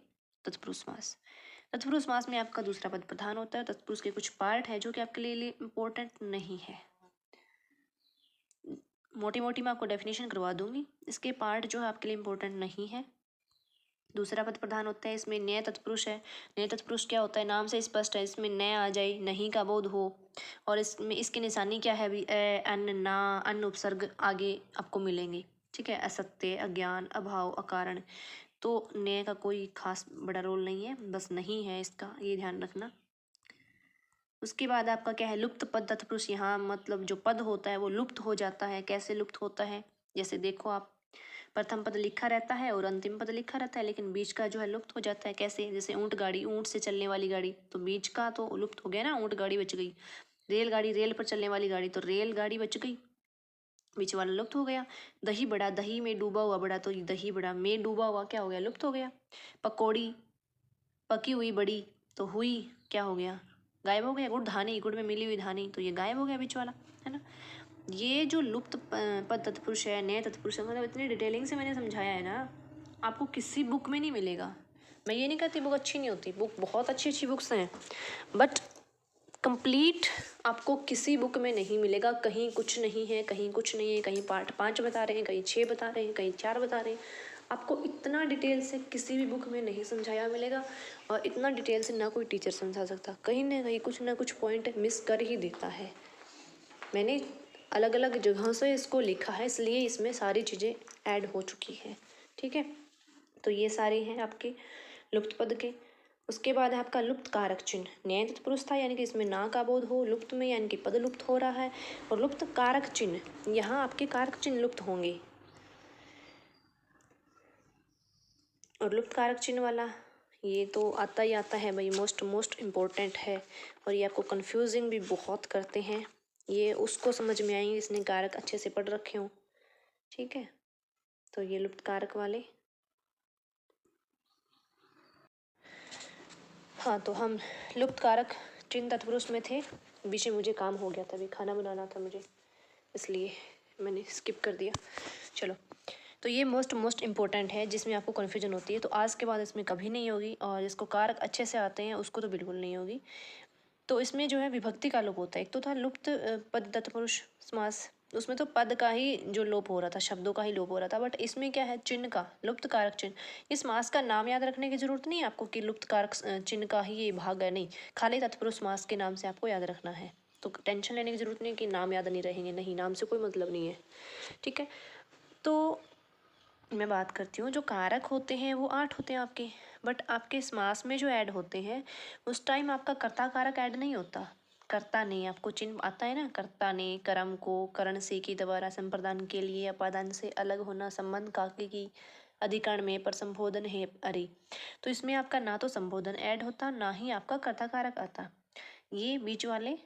तत्पुरुष समास। तत्पुरुष समास में आपका दूसरा पद प्रधान होता है। तत्पुरुष के कुछ पार्ट है जो कि आपके लिए इम्पोर्टेंट नहीं है, मोटी मोटी मैं आपको डेफिनेशन करवा दूंगी। इसके पार्ट जो है आपके लिए इम्पोर्टेंट नहीं है। दूसरा पद प्रधान होता है, इसमें नय तत्पुरुष है। नय तत्पुरुष क्या होता है, नाम से स्पष्ट है, इसमें नय आ जाए, नहीं का बोध हो। और इसमें इसकी निशानी क्या है, भी अन्न, ना, अन्न उपसर्ग आगे आपको मिलेंगे। ठीक है, असत्य, अज्ञान, अभाव, अकारण। तो नय का कोई खास बड़ा रोल नहीं है, बस नहीं है इसका, ये ध्यान रखना। उसके बाद आपका क्या है, लुप्त पद तत्पुरुष। यहाँ मतलब जो पद होता है वो लुप्त हो जाता है। कैसे लुप्त होता है, जैसे देखो आप, प्रथम पद लिखा रहता है और अंतिम पद लिखा रहता है, लेकिन बीच का जो है लुप्त हो जाता है। कैसे, जैसे ऊंट गाड़ी, ऊंट से चलने वाली गाड़ी, तो बीच का तो लुप्त हो गया ना, ऊंट गाड़ी बच गई। रेलगाड़ी, रेल पर चलने वाली गाड़ी, तो रेल गाड़ी बच गई, बीच वाला लुप्त हो गया। दही बड़ा, दही में डूबा हुआ बड़ा, तो दही बड़ा में डूबा हुआ क्या हो गया, लुप्त हो गया। पकौड़ी, पकी हुई बड़ी, तो हुई क्या हो गया, गायब हो गया। गुड़ धानी, गुड़ में मिली हुई धानी, तो ये गायब हो गया बीच वाला, है ना। ये जो लुप्त पद तत्पुरुष है, नए तत्पुरुष है, मतलब इतनी डिटेलिंग से मैंने समझाया है ना, आपको किसी बुक में नहीं मिलेगा। मैं ये नहीं कहती बुक अच्छी नहीं होती, बुक बहुत अच्छी अच्छी बुक्स हैं, बट कंप्लीट आपको किसी बुक में नहीं मिलेगा। कहीं कुछ नहीं है, कहीं कुछ नहीं है, कहीं पार्ट 5 बता रहे हैं, कहीं 6 बता रहे हैं, कहीं 4 बता रहे हैं। आपको इतना डिटेल से किसी भी बुक में नहीं समझाया मिलेगा, और इतना डिटेल से ना कोई टीचर समझा सकता। कहीं ना कुछ पॉइंट मिस कर ही देता है। मैंने अलग अलग जगहों से इसको लिखा है, इसलिए इसमें सारी चीज़ें ऐड हो चुकी हैं। ठीक है, तो ये सारे हैं आपके लुप्त पद के। उसके बाद है आपका लुप्त कारक चिन्ह। न्याय तत्पुरुष था, यानी कि इसमें ना का बोध हो, लुप्त में यानी कि पद लुप्त हो रहा है। और लुप्त कारक चिन्ह, यहाँ आपके कारक चिन्ह लुप्त होंगे। और लुप्त कारक चिन्ह वाला ये तो आता ही आता है भाई, मोस्ट इम्पोर्टेंट है, और ये आपको कंफ्यूजिंग भी बहुत करते हैं। ये उसको समझ में आएंगे जिसने कारक अच्छे से पढ़ रखे हों। ठीक है, तो ये लुप्त कारक वाले। हाँ, तो हम लुप्त कारक चिन्ह तत्पुरुष में थे। बीच में मुझे काम हो गया था, अभी खाना बनाना था मुझे, इसलिए मैंने स्किप कर दिया। चलो, तो ये मोस्ट इम्पोर्टेंट है, जिसमें आपको कन्फ्यूजन होती है। तो आज के बाद इसमें कभी नहीं होगी, और जिसको कारक अच्छे से आते हैं उसको तो बिल्कुल नहीं होगी। तो इसमें जो है विभक्ति का लोप होता है। एक तो था लुप्त पद तत्पुरुष समास, उसमें तो पद का ही जो लोप हो रहा था, शब्दों का ही लोप हो रहा था। बट इसमें क्या है, चिन्ह का, लुप्त कारक चिन्ह। इस समास का नाम याद रखने की जरूरत नहीं है आपको कि लुप्त कारक चिन्ह का ही ये भाग है, नहीं, खाली तत्पुरुष समास के नाम से आपको याद रखना है। तो टेंशन लेने की जरूरत नहीं कि नाम याद नहीं रहेंगे, नहीं, नाम से कोई मतलब नहीं है। ठीक है, तो मैं बात करती हूँ, जो कारक होते हैं वो 8 होते हैं आपके। बट आपके समास में जो ऐड होते हैं उस टाइम आपका कर्ता कारक ऐड नहीं होता। कर्ता ने, आपको चिन्ह आता है ना, कर्ता ने कर्म को करण से के द्वारा संप्रदान के लिए अपादान से अलग होना, संबंध काके की अधिकरण में पर संबोधन है अरे। तो इसमें आपका ना तो संबोधन ऐड होता, ना ही आपका कर्ता कारक आता। ये बीच वाले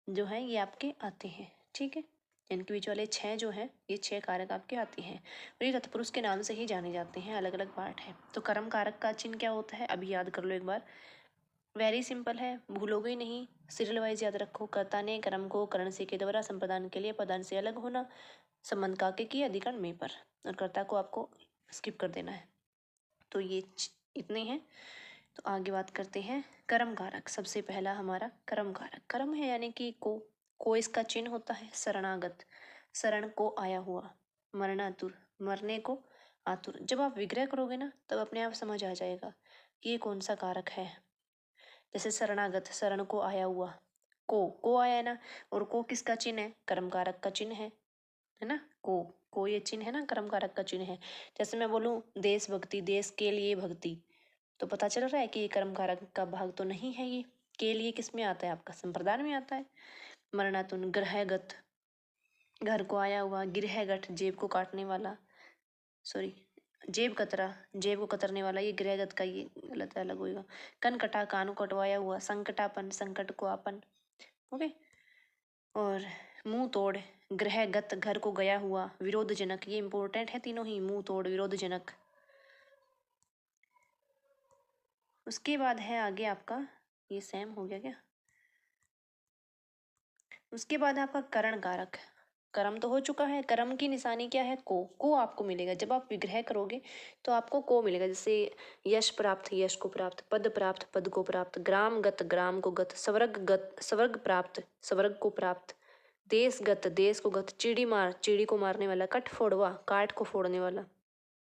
जो है ये आपके आते हैं। ठीक है, इनके बीच वाले 6 जो हैं, ये 6 कारक आपके आते हैं, और ये तत्पुरुष के नाम से ही जाने जाते हैं, अलग अलग पार्ट है। तो कर्म कारक का चिन्ह क्या होता है, अभी याद कर लो एक बार, वेरी सिंपल है, भूलोगे ही नहीं, सीरियल वाइज याद रखो। कर्ता ने कर्म को करण से के द्वारा संप्रदान के लिए पदान से अलग होना, संबंध काके की अधिकरण में पर, और कर्ता को आपको स्किप कर देना है। तो ये इतने हैं। तो आगे बात करते हैं कर्म कारक। सबसे पहला हमारा कर्म कारक, कर्म है यानी कि को इसका चिन्ह होता है शरणागत, शरण को आया हुआ, मरणातुर, मरने को आतुर। जब आप विग्रह करोगे ना तब अपने आप समझ आ जाएगा कि ये कौन सा कारक है। जैसे शरणागत, शरण को आया हुआ, को आया है ना, और को किसका चिन्ह है, कर्म कारक का चिन्ह है ना। को ये चिन्ह है ना, कर्म कारक का चिन्ह है। जैसे मैं बोलूँ देशभक्ति, देश के लिए भक्ति, तो पता चल रहा है कि ये कर्म कारक का भाग तो नहीं है। ये के लिए किस में आता है, आपका संप्रदान में आता है। मरणातुन, ग्रहगत, घर को आया हुआ, गृहगठ, जेब को काटने वाला, सॉरी, जेब कतरा, जेब को कतरने वाला, ये गृहगत का, ये गलत अलग होगा। कनकटा, कान को कटवाया हुआ, संकटापन, संकट को आपन। ओके, और मुंह तोड़, गृहगत, घर को गया हुआ, विरोधजनक, ये इंपॉर्टेंट है तीनों ही, मुंह तोड़, विरोधजनक। उसके बाद है आगे आपका, ये सेम हो गया क्या, उसके बाद आपका करण कारक। कर्म तो हो चुका है, कर्म की निशानी क्या है, को आपको मिलेगा। जब आप विग्रह करोगे तो आपको को मिलेगा। जैसे यश प्राप्त, यश को प्राप्त, पद प्राप्त, पद को प्राप्त, ग्राम गत, ग्राम को गत, गत, स्वर्ग प्राप्त, स्वर्ग को प्राप्त, देश गत, देश को गत, चिड़ी मार, चिड़ी को मारने वाला, कट फोड़वा, काट को फोड़ने वाला।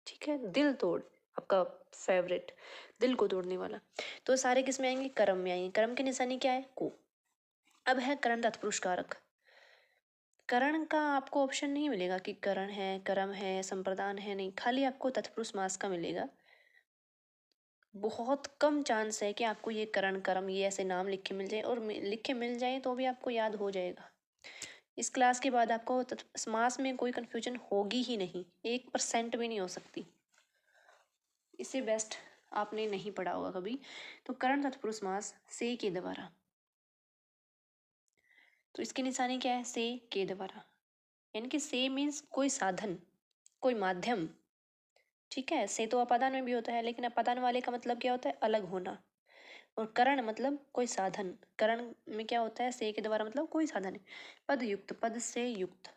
ठीक है, दिल तोड़, आपका फेवरेट, दिल को तोड़ने वाला। तो सारे किस में आएंगे, कर्म में आएंगे। कर्म की निशानी क्या है, को। अब है करण तत्पुरुष कारक। करण का आपको ऑप्शन नहीं मिलेगा कि करण है, कर्म है, संप्रदान है, नहीं, खाली आपको तत्पुरुष समास का मिलेगा। बहुत कम चांस है कि आपको ये करण, कर्म, ये ऐसे नाम लिख के मिल जाए, और लिख के मिल जाए तो भी आपको याद हो जाएगा। इस क्लास के बाद आपको समास में कोई कंफ्यूजन होगी ही नहीं, 1% भी नहीं हो सकती। इससे बेस्ट आपने नहीं पढ़ा होगा कभी। तो करण तत्पुरुष समास से के द्वारा, तो इसकी निशानी क्या है, से के द्वारा, यानी कि से मीन्स कोई साधन, कोई माध्यम। ठीक है, से तो अपादान में भी होता है, लेकिन अपादान वाले का मतलब क्या होता है, अलग होना। और करण मतलब कोई साधन, करण में क्या होता है, से के द्वारा मतलब कोई साधन है। पद युक्त, पद से युक्त,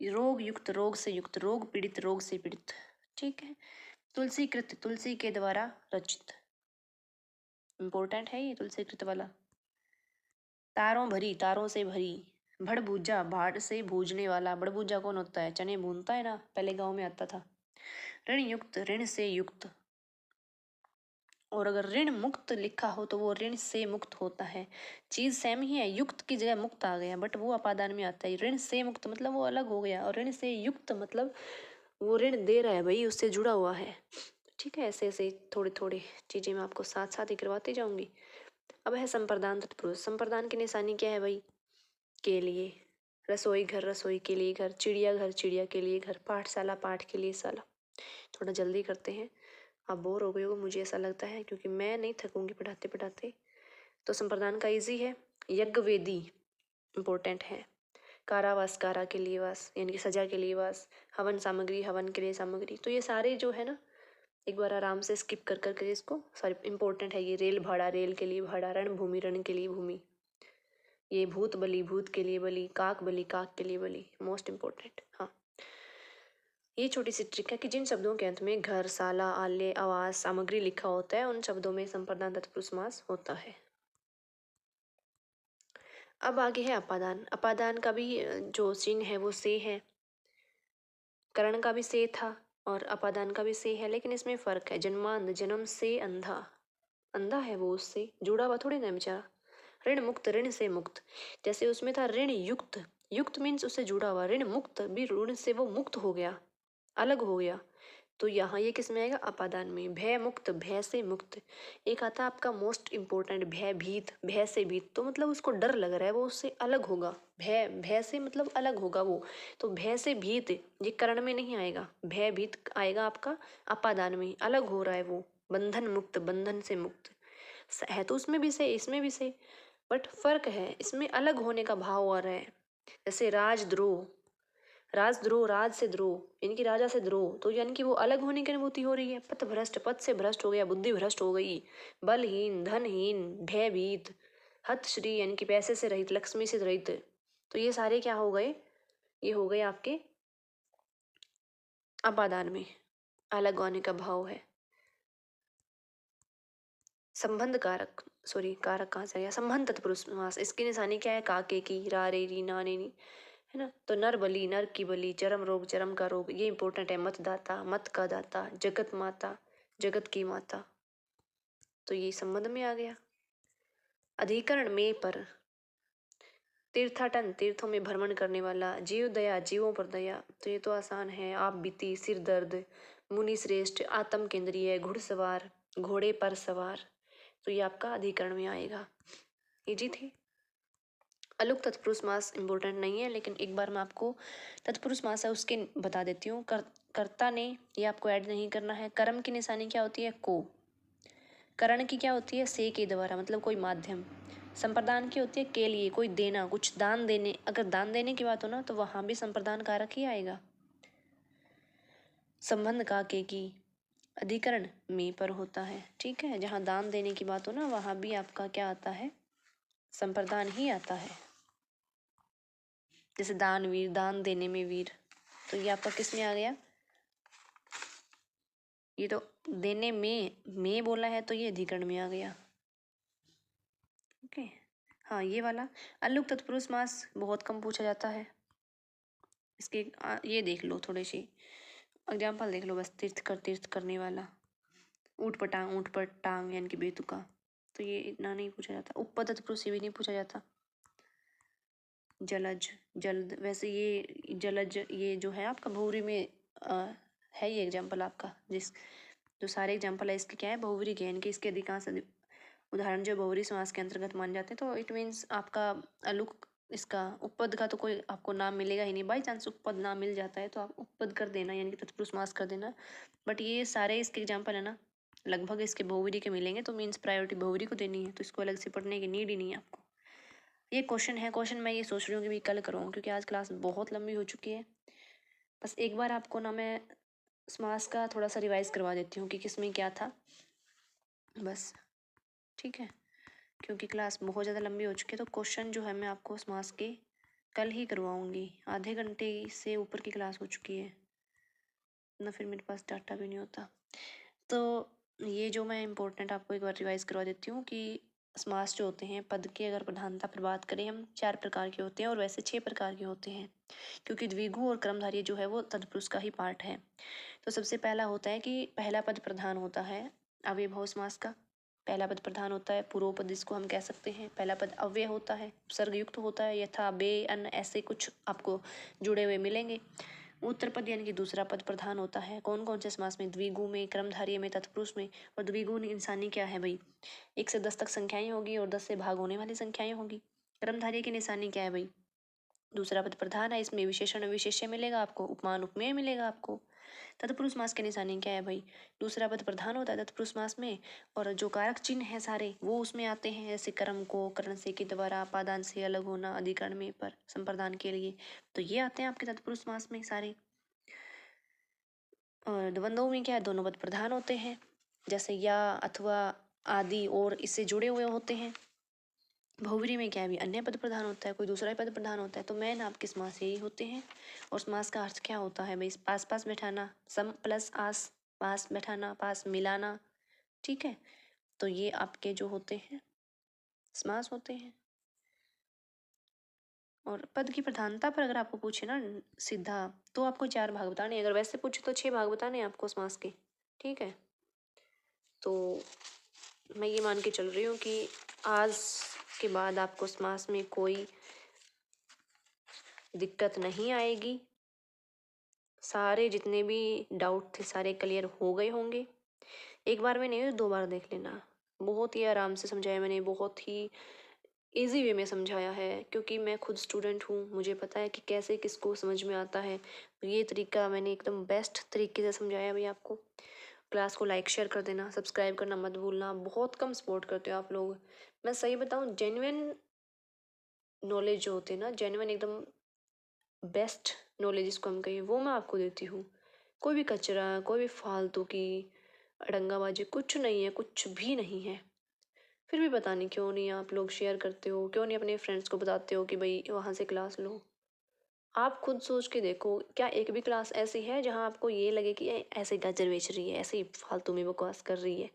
रोग युक्त, रोग से युक्त, रोग पीड़ित, रोग से पीड़ित। ठीक है, तुलसी कृत, तुलसी के द्वारा रचित, इंपॉर्टेंट है ये तुलसी कृत वाला। तारों भरी, तारों से भरी, भड़भूजा, भाड़ से भूजने वाला। भड़भूजा कौन होता है, चने भूनता है ना, पहले गांव में आता था। ऋण युक्त, ऋण से युक्त, और अगर ऋण मुक्त लिखा हो तो वो ऋण से मुक्त होता है। चीज सेम ही है, युक्त की जगह मुक्त आ गया, बट वो अपादान में आता है। ऋण से मुक्त मतलब वो अलग हो गया, और ऋण से युक्त मतलब वो ऋण दे रहा है भाई, उससे जुड़ा हुआ है। ठीक है, ऐसे ऐसे थोड़ी थोड़ी चीजें मैं आपको साथ साथ ही करवाती जाऊंगी। अब है संप्रदान तत्पुरुष। संप्रदान की निशानी क्या है भाई, के लिए, रसोई घर, रसोई के लिए घर, चिड़िया घर, चिड़िया के लिए घर, पाठशाला, पाठ के लिए शाला। थोड़ा जल्दी करते हैं, आप बोर हो गए हो मुझे ऐसा लगता है, क्योंकि मैं नहीं थकूंगी पढ़ाते पढ़ाते। तो संप्रदान का इजी है, यज्ञ वेदी इम्पोर्टेंट है, कारावास, कारा के लिए वास यानी कि सजा के लिए वास, हवन सामग्री, हवन के लिए सामग्री। तो ये सारे जो है ना, एक बार आराम से स्किप कर कर के इसको, सॉरी इम्पोर्टेंट है ये। रेल भाड़ा, रेल के लिए भाड़ा, रणभूमि, रण के लिए भूमि। ये भूत बलि, भूत के लिए बलि, काक बलि, काक के लिए बलि, मोस्ट इम्पोर्टेंट। हाँ, ये छोटी सी ट्रिक है कि जिन शब्दों के अंत में घर, साला, आल्य, आवास, सामग्री लिखा होता है, उन शब्दों में संप्रदान तत्पुरुष समास होता है। अब आगे है अपादान। अपादान का भी जो चिन्ह है वो से है। करण का भी से था और अपादान का भी से है, लेकिन इसमें फर्क है। जन्मांध, जन्म से अंधा, अंधा है वो, उससे जुड़ा हुआ थोड़ी ना बेचारा। ऋण मुक्त, ऋण से मुक्त। जैसे उसमें था ऋण युक्त, युक्त मीन्स उससे जुड़ा हुआ। ऋण मुक्त भी, ऋण से वो मुक्त हो गया, अलग हो गया। तो यहाँ ये किस में आएगा? अपादान में। भय मुक्त, भय से मुक्त। एक आता है आपका मोस्ट इम्पोर्टेंट, भय भीत, भय से भीत। तो मतलब उसको डर लग रहा है, वो उससे अलग होगा। भय, भय से मतलब अलग होगा वो। तो भय से भीत ये करण में नहीं आएगा, भय भीत आएगा आपका अपादान में। अलग हो रहा है वो। बंधन मुक्त, बंधन से मुक्त है तो उसमें भी से, इसमें भी से, बट फर्क है, इसमें अलग होने का भाव आ रहा है। जैसे राजद्रोह, राजद्रोह, राज से द्रोह यानी कि राजा से द्रोह, तो यानी कि वो अलग होने की अनुभूति हो रही है। पथ भ्रष्ट, पथ से भ्रष्ट हो गया, बुद्धि भ्रष्ट हो गई। बलहीन, धनहीन, भयभीत, हत श्री यानी कि पैसे से रहित, लक्ष्मी से रहित। तो ये सारे क्या हो गए? ये हो गए आपके अपादान में, अलग होने का भाव है। संबंध कारक, सॉरी कारक कहाँ से गया? संबंध तत्पुरुष समास। इसकी निशानी क्या है? काके की, रा रे री ना ने नी, है ना। तो नर बलि, नर की बलि, चरम रोग, चरम का रोग, ये इंपॉर्टेंट है। मतदाता, मत का दाता, जगत माता, जगत की माता। तो ये संबंध में आ गया। अधिकरण में पर, तीर्थाटन, तीर्थों में भ्रमण करने वाला। जीव दया, जीवों पर दया, तो ये तो आसान है। आप बीती, सिर दर्द, मुनि श्रेष्ठ, आत्म केंद्रीय, घुड़सवार, घोड़े पर सवार। तो ये आपका अधिकरण में आएगा। इजी थे। अलुक तत्पुरुष समास इम्पोर्टेंट नहीं है, लेकिन एक बार मैं आपको तत्पुरुष समास है उसके बता देती हूँ। कर्ता ने, ये आपको ऐड नहीं करना है। कर्म की निशानी क्या होती है? को। करण की क्या होती है? से के द्वारा, मतलब कोई माध्यम। संप्रदान की होती है के लिए, कोई देना, कुछ दान देने। अगर दान देने की बात हो ना, तो वहां भी संप्रदान कारक ही आएगा। संबंध का के की अधिकरण में पर होता है, ठीक है। जहाँ दान देने की बात हो ना, वहां भी आपका क्या आता है? संप्रदान ही आता है। जैसे दानवीर, दान देने में वीर, तो ये आपका किस में आ गया? ये तो देने में बोला है, तो ये अधिकरण में आ गया। ओके। हाँ, ये वाला अलुक तत्पुरुष समास बहुत कम पूछा जाता है। इसके ये देख लो, थोड़ी सी एग्जाम्पल देख लो बस। तीर्थ करने वाला, ऊँट पटांग, ऊँट पर टांग यानी कि बेतुका। तो ये इतना नहीं पूछा जाता। उपपद तत्पुरुष भी नहीं पूछा जाता। जलज, जल्द, वैसे ये जलज ये जो है आपका बहुव्रीहि में है। ये एग्जाम्पल आपका, जिस जो सारे एग्जाम्पल है इसके क्या है? बहुव्रीहि के, इनके इसके अधिकांश उदाहरण जो बहुव्रीहि समास के अंतर्गत माने जाते हैं। तो इट मीन्स आपका अलुक, इसका उपपद का तो कोई आपको नाम मिलेगा ही नहीं। बाई चांस उपपद नाम मिल जाता है तो आप उपपद कर देना, यानी कि तत्पुरुष समास कर देना। बट ये सारे इसके एग्जाम्पल है ना, लगभग इसके बहुव्रीहि के मिलेंगे, तो मीन्स प्रायोरिटी बहुव्रीहि को देनी है, तो इसको अलग से पढ़ने की नीड ही नहीं है आपको। ये क्वेश्चन है। क्वेश्चन मैं ये सोच रही हूँ कि भी कल करूँ, क्योंकि आज क्लास बहुत लंबी हो चुकी है। बस एक बार आपको ना मैं समास का थोड़ा सा रिवाइज करवा देती हूँ कि किसमें क्या था, बस, ठीक है। क्योंकि क्लास बहुत ज़्यादा लंबी हो चुकी है, तो क्वेश्चन जो है मैं आपको समास के कल ही करवाऊँगी। आधे घंटे से ऊपर की क्लास हो चुकी है ना, फिर मेरे पास डाटा भी नहीं होता। तो ये जो मैं इम्पोर्टेंट आपको एक बार रिवाइज करवा देती हूँ कि समास जो होते हैं, पद की अगर प्रधानता पर बात करें हम, 4 प्रकार के होते हैं, और वैसे 6 प्रकार के होते हैं, क्योंकि द्विगु और क्रमधारय जो है वो तत्पुरुष का ही पार्ट है। तो सबसे पहला होता है कि पहला पद प्रधान होता है अव्ययभाव समास का। पहला पद प्रधान होता है। पूर्व पद इसको हम कह सकते हैं। पहला पद अव्यय होता है, उपसर्ग युक्त होता है, यथा, बे, अन, ऐसे कुछ आपको जुड़े हुए मिलेंगे। उत्तर पद यानी कि दूसरा पद प्रधान होता है। कौन कौन से समास में? द्विगु में, क्रमधारय में, तत्पुरुष में। और द्विगु निशानी क्या है भाई? 1 से 10 तक संख्याएं होगी और 10 से भाग होने वाली संख्याएं होगी। क्रमधारय की निशानी क्या है भाई? दूसरा पद प्रधान है, इसमें विशेषण विशेष्य मिलेगा आपको, उपमान उपमेय मिलेगा आपको। तत्पुरुष समास की निशानी क्या है भाई, दूसरा पद प्रधान होता है तत्पुरुष समास में, और जो कारक चिन्ह है सारे वो उसमें आते हैं, जैसे कर्म को कर्ण से के द्वारा, पादान से अलग होना, अधिकरण में पर संप्रदान के लिए, तो ये आते हैं आपके तत्पुरुष समास में सारे। और द्वंद्वों में क्या है, दोनों पद प्रधान होते हैं, जैसे या, अथवा, आदि और इससे जुड़े हुए होते हैं। बहुव्रीहि में क्या है भी, अन्य पद प्रधान होता है, कोई दूसरा ही पद प्रधान होता है, तो मेन आपके समास यही होते हैं। और समास का अर्थ क्या होता है भाई, पास पास बैठाना, सम प्लस आस, पास बैठाना, पास मिलाना, ठीक है। तो ये आपके जो होते हैं समास होते हैं। और पद की प्रधानता पर अगर आपको पूछे ना सीधा, तो आपको 4 भाग बताने, अगर वैसे पूछे तो 6 भाग बताने हैं आपको समास के, ठीक है। तो मैं ये मान के चल रही हूँ कि आज के बाद आपको समास में कोई दिक्कत नहीं आएगी, सारे जितने भी डाउट थे सारे क्लियर हो गए होंगे। एक बार में नहीं, 2 बार देख लेना, बहुत ही आराम से समझाया मैंने, बहुत ही इजी वे में समझाया है, क्योंकि मैं खुद स्टूडेंट हूँ, मुझे पता है कि कैसे किसको समझ में आता है। ये तरीका मैंने एकदम बेस्ट तरीके से समझाया भाई आपको। क्लास को लाइक शेयर कर देना, सब्सक्राइब करना मत भूलना, बहुत कम सपोर्ट करते हो आप लोग। मैं सही बताऊँ, जेन्युइन नॉलेज जो होती है ना, जेन्युइन एकदम बेस्ट नॉलेज जिसको हम कहिए, वो मैं आपको देती हूँ। कोई भी कचरा, कोई भी फालतू की अड़ंगाबाजी कुछ नहीं है, कुछ भी नहीं है। फिर भी पता नहीं क्यों नहीं आप लोग शेयर करते हो, क्यों नहीं अपने फ्रेंड्स को बताते हो कि भाई वहाँ से क्लास लो। आप खुद सोच के देखो, क्या एक भी क्लास ऐसी है जहाँ आपको ये लगे कि ऐसे गाजर बेच रही है, ऐसे ही फालतू में बकवास कर रही है,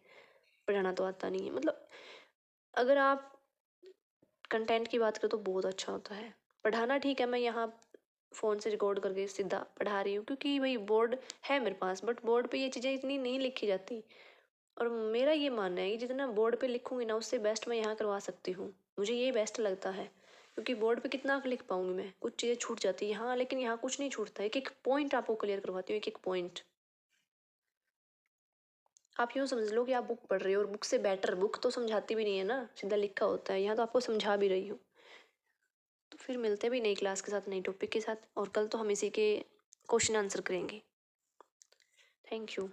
पढ़ाना तो आता नहीं है। मतलब अगर आप कंटेंट की बात करें तो बहुत अच्छा होता है पढ़ाना। ठीक है, मैं यहाँ फ़ोन से रिकॉर्ड करके सीधा पढ़ा रही हूँ क्योंकि भाई बोर्ड है मेरे पास, बट बोर्ड पे ये चीज़ें इतनी नहीं लिखी जाती। और मेरा ये मानना है कि जितना बोर्ड पे लिखूंगी ना, उससे बेस्ट मैं यहाँ करवा सकती हूँ। मुझे ये बेस्ट लगता है, क्योंकि बोर्ड पे कितना लिख पाऊंगी मैं, कुछ चीज़ें छूट जाती है यहाँ, लेकिन यहाँ कुछ नहीं छूटता है। एक एक पॉइंट आपको क्लियर करवाती हूँ, एक एक पॉइंट। आप यूँ समझ लो कि आप बुक पढ़ रहे हो, और बुक से बेटर, बुक तो समझाती भी नहीं है ना, सीधा लिखा होता है, यहाँ तो आपको समझा भी रही हूँ। तो फिर मिलते भी नई क्लास के साथ, नई टॉपिक के साथ, और कल तो हम इसी के क्वेश्चन आंसर करेंगे। Thank you.